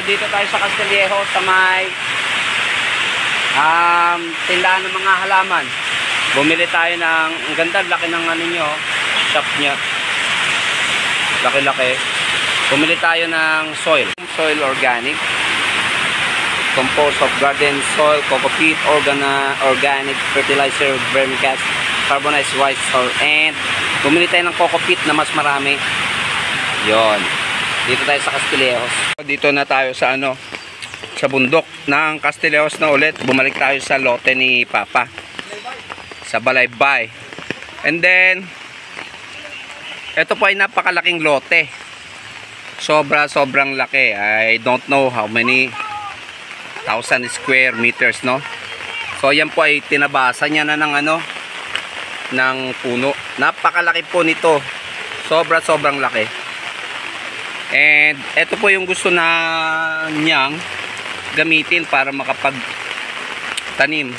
dito tayo sa Castillejo sa may tindahan ng mga halaman. Bumili tayo ng, ang ganda, laki ng ano nyo, shop nya. Laki-laki. Bumili tayo ng soil organic. Composed of garden soil, coco peat, organic fertilizer, vermicast, carbonized white soil, and bumili tayo ng coco peat na mas marami. Yon. Dito tayo sa Castillejos. Dito na tayo sa sa bundok ng Castillejos na ulit. Bumalik tayo sa lote ni Papa. Sa Balaybay. And then ito po ay napakalaking lote. Sobrang laki. I don't know how many 1,000 square meters, no? So yan po ay tinabasa niya na ng ng puno. Napakalaki po nito. Sobrang laki. And ito po yung gusto na niyang gamitin para makapagtanim.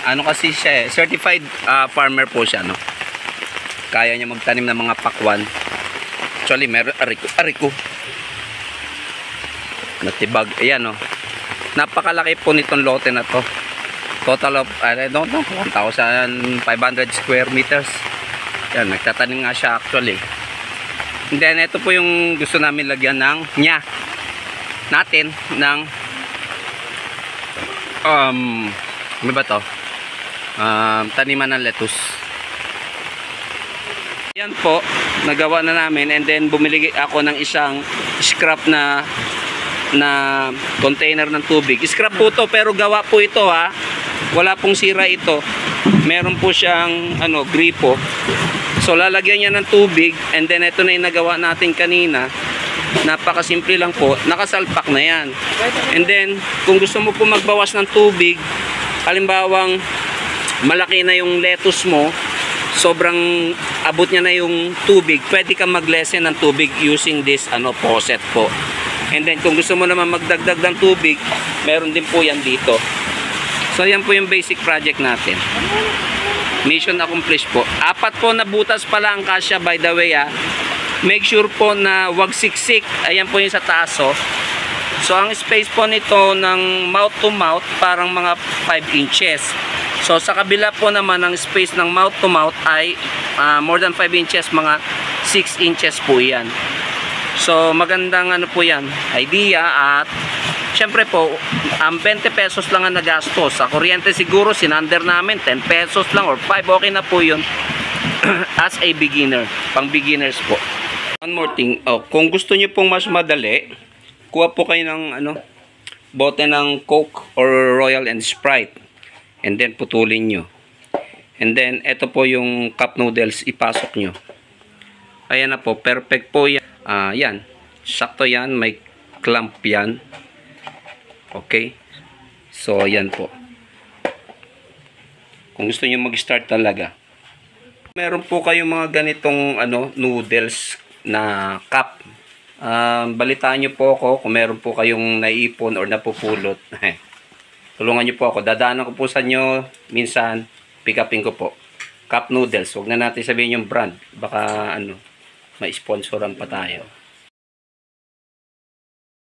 Kasi siya certified farmer po siya, no? Kaya niya magtanim ng mga pakwan. Actually, meron ariko. Natibag. Ayan, no? Napakalaki po nitong lote na to. Total of, I don't know, 1,500 square meters. Yan, nagtatanim nga siya actually. And then, ito po yung gusto namin lagyan ng natin ng ano ba to? Taniman ng lettuce. Yan po, nagawa na namin, and then bumili ako ng isang scrap na container ng tubig. Scrap po to, pero gawa po ito, ha. Wala pong sira ito. Meron po siyang gripo. So lalagyan niya ng tubig, and then ito na yung nagawa natin kanina. Napakasimple lang po, nakasalpak na yan. And then kung gusto mo po magbawas ng tubig, halimbawang malaki na yung lettuce mo, sobrang abot niya na yung tubig, pwede kang mag-lessen ng tubig using this faucet po. And then kung gusto mo naman magdagdag ng tubig, meron din po yan dito. So yan po yung basic project natin. Mission accomplished po. 4 po na butas pala ang kasya, by the way, ha. Make sure po na wag siksik. Ayan po yung sa taas, oh. So ang space po nito ng mouth to mouth parang mga 5 inches. So sa kabila po naman ang space ng mouth to mouth ay more than 5 inches, mga 6 inches po yan. So magandang po yan, idea. At syempre po, 20 pesos lang ang nagastos. Sa kuryente siguro sinander namin 10 pesos lang or 5, okay na po yun. As a beginner, pang beginners po. One more thing, kung gusto niyo pong mas madali, kuha po kayo ng bote ng Coke or Royal and Sprite, and then putulin nyo. And then ito po yung cup noodles, ipasok nyo. Ayan na po, perfect po yan. Yan, sakto yan, may clamp yan. Okay, so yan po. Kung gusto nyo mag-start talaga, meron po kayong mga ganitong noodles na cup. Balitaan nyo po ako kung meron po kayong naipon or napupulot. Tulungan nyo po ako, dadaanan ko po sa inyo minsan, pick upin ko po cup noodles. Huwag na natin sabihin yung brand, baka may sponsoran pa tayo.